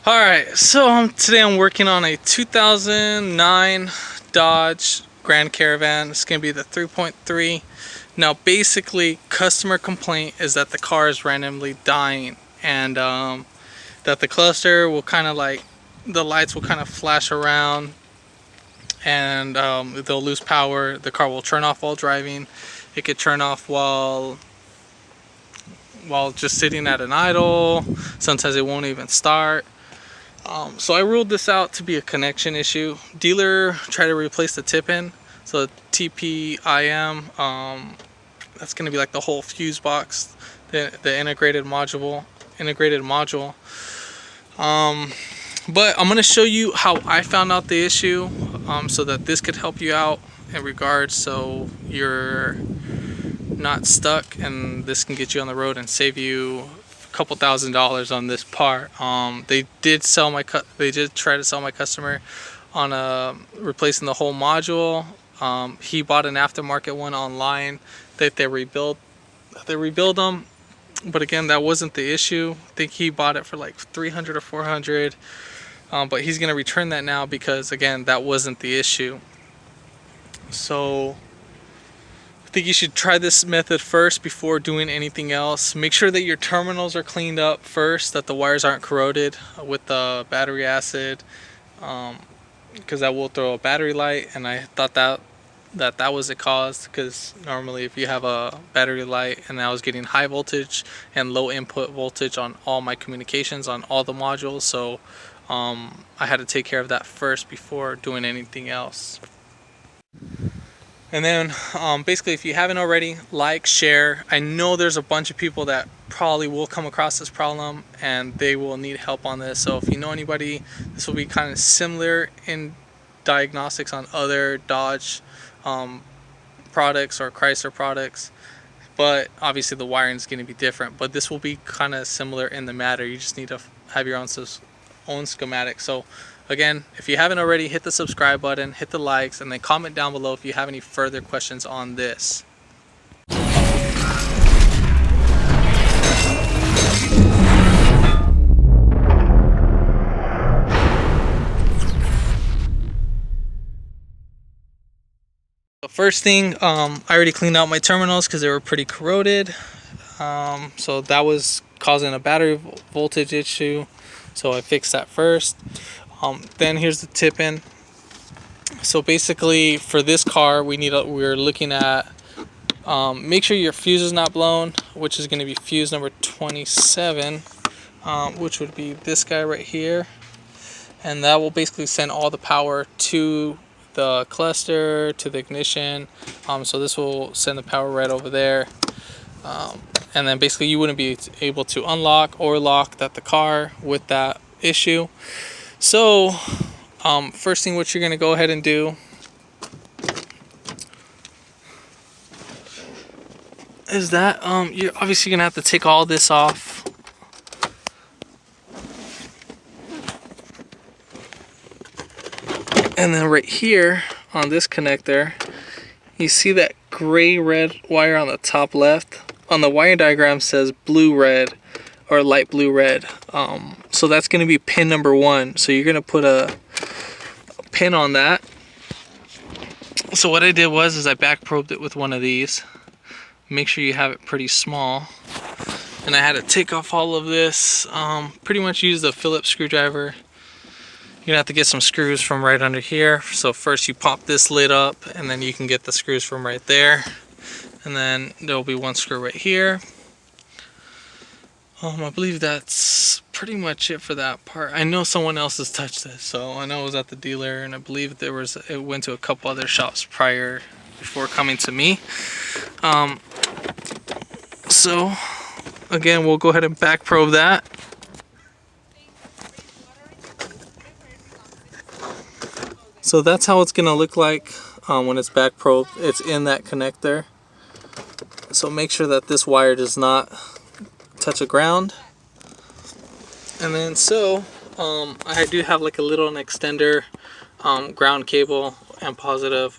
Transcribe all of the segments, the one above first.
Alright, so today I'm working on a 2009 Dodge Grand Caravan. It's going to be the 3.3. Now basically, customer complaint is that the car is randomly dying, and that the cluster will kind of like, the lights will kind of flash around, and they'll lose power. The car will turn off while driving. It could turn off while just sitting at an idle. Sometimes it won't even start. So I ruled this out to be a connection issue. Dealer tried to replace the tip-in, so the TPIM, that's going to be like the whole fuse box, the integrated module. But I'm going to show you how I found out the issue, so that this could help you out in regards, so you're not stuck, and this can get you on the road and save you couple $1,000s on this part. They did try to sell my customer on replacing the whole module. He bought an aftermarket one online that they rebuild them, but again, that wasn't the issue. I think he bought it for like 300 or 400, but he's gonna return that now because again, that wasn't the issue. So I think you should try this method first before doing anything else. Make sure that your terminals are cleaned up first, that the wires aren't corroded with the battery acid, because that will throw a battery light, and I thought that was the cause, because normally if you have a battery light, and I was getting high voltage and low input voltage on all my communications on all the modules, so I had to take care of that first before doing anything else. And then basically, if you haven't already, like, share. I know there's a bunch of people that probably will come across this problem and they will need help on this. So if you know anybody, this will be kind of similar in diagnostics on other Dodge products or Chrysler products. But obviously the wiring is going to be different. But this will be kind of similar in the matter. You just need to have your own schematic. So again, if you haven't already, hit the subscribe button, hit the likes, and then comment down below if you have any further questions on this. The first thing, I already cleaned out my terminals because they were pretty corroded. So that was causing a battery voltage issue. So I fixed that first. Then here's the tip-in. So basically, for this car, we're looking at make sure your fuse is not blown, which is going to be fuse number 27, which would be this guy right here, and that will basically send all the power to the cluster, to the ignition. So this will send the power right over there, and then basically you wouldn't be able to unlock or lock the car with that issue. So first thing, what you're going to go ahead and do is that you're obviously going to have to take all this off. And then right here on this connector, you see that gray-red wire on the top left? On the wire diagram says blue-red or light blue-red. So that's going to be pin number 1. So you're going to put a pin on that. So what I did was I back probed it with one of these. Make sure you have it pretty small. And I had to take off all of this. Pretty much use the Phillips screwdriver. You're gonna have to get some screws from right under here. So first you pop this lid up, and then you can get the screws from right there. And then there'll be one screw right here. I believe that's pretty much it for that part. I know someone else has touched this, so I know it was at the dealer, and I believe it went to a couple other shops before coming to me. So again, we'll go ahead and back probe that. So that's how it's gonna look like when it's back probed. It's in that connector. So make sure that this wire does not touch the ground. And then I do have like a little extender ground cable and positive.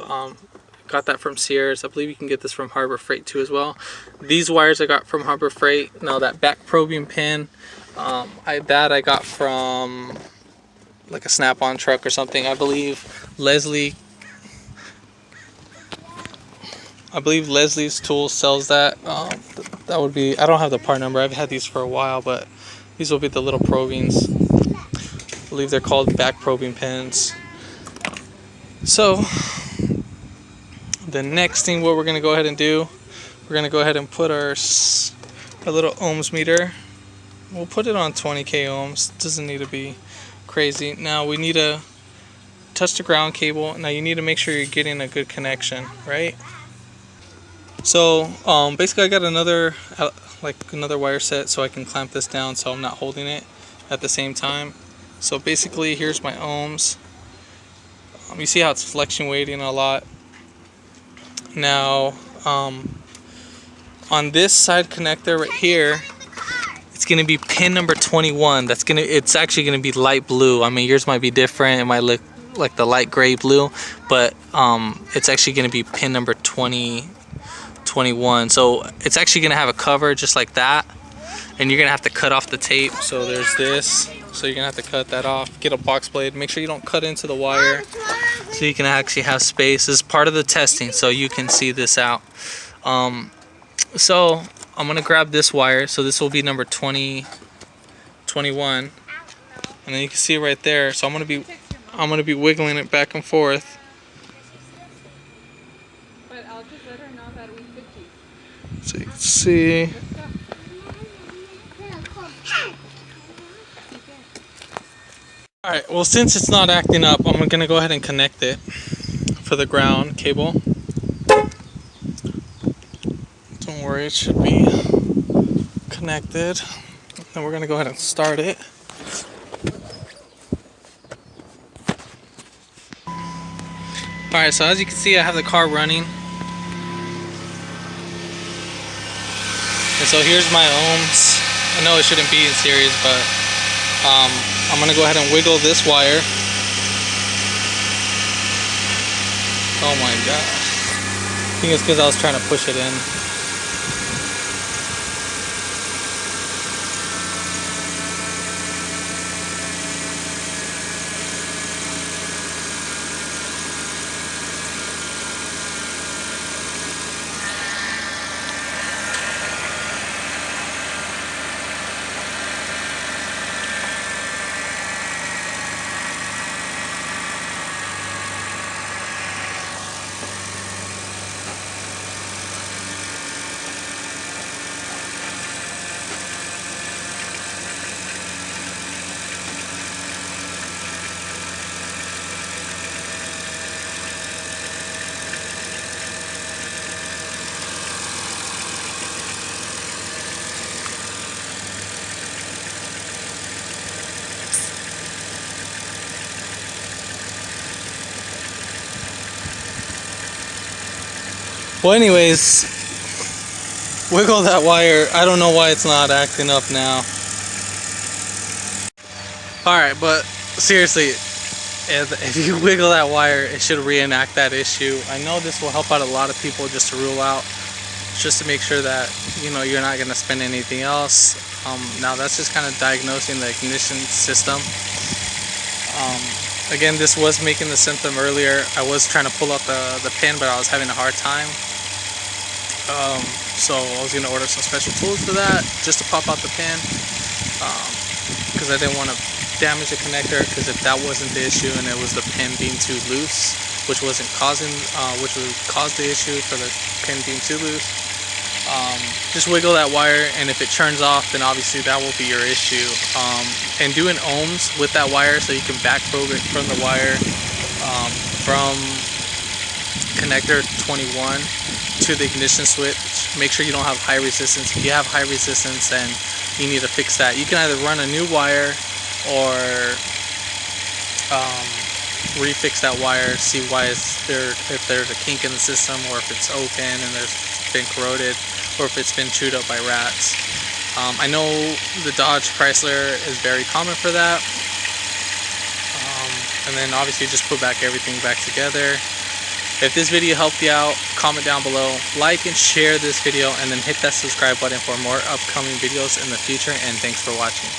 Got that from Sears. I believe you can get this from Harbor Freight too as well. These wires I got from Harbor Freight. Now that back probing pin I got from like a Snap-on truck or something. I believe Leslie's Tools sells that. That would be, I don't have the part number. I've had these for a while, but these will be the little probings. I believe they're called back probing pins. So the next thing what we're going to go ahead and do, we're going to go ahead and put our little ohms meter. We'll put it on 20k ohms. Doesn't need to be crazy. Now we need to touch the ground cable. Now you need to make sure you're getting a good connection, right? So basically I got another wire set so I can clamp this down so I'm not holding it at the same time. So basically here's my ohms. You see how it's fluctuating a lot. Now on this side connector right here, it's gonna be pin number 21. It's actually gonna be light blue. I mean, yours might be different. It might look like the light gray blue, but it's actually gonna be pin number 21. So it's actually gonna have a cover just like that, and you're gonna have to cut off the tape. So there's this. So you're gonna have to cut that off. Get a box blade. Make sure you don't cut into the wire, so you can actually have space. This is part of the testing, so you can see this out. So I'm gonna grab this wire. So this will be number 21, and then you can see right there. So I'm gonna be wiggling it back and forth. But I'll just let her know that we could keep. So you can see. All right. Well, since it's not acting up, I'm gonna go ahead and connect it for the ground cable. Don't worry, it should be connected. Then we're gonna go ahead and start it. Alright, so as you can see, I have the car running. And so here's my ohms. I know it shouldn't be in series, but I'm gonna go ahead and wiggle this wire. Oh my gosh. I think it's because I was trying to push it in. Well, anyways, wiggle that wire. I don't know why it's not acting up now. Alright, but seriously, if you wiggle that wire, it should reenact that issue. I know this will help out a lot of people just to rule out, just to make sure that, you know, you're not going to spend anything else. Now that's just kind of diagnosing the ignition system. Again, this was making the symptom earlier. I was trying to pull out the pin, but I was having a hard time. So I was going to order some special tools for that, just to pop out the pin, because I didn't want to damage the connector, because if that wasn't the issue and it was the pin being too loose, which would cause the issue for the pin being too loose, just wiggle that wire, and if it turns off, then obviously that will be your issue. And doing ohms with that wire, so you can back probe it from the wire, from connector 21 to the ignition switch. Make sure you don't have high resistance. If you have high resistance, then you need to fix that. You can either run a new wire or refix that wire, see why if there's a kink in the system, or if it's open and there's been corroded, or if it's been chewed up by rats. I know the Dodge Chrysler is very common for that. And then obviously just put everything back together. If this video helped you out, comment down below, like and share this video, and then hit that subscribe button for more upcoming videos in the future, and thanks for watching.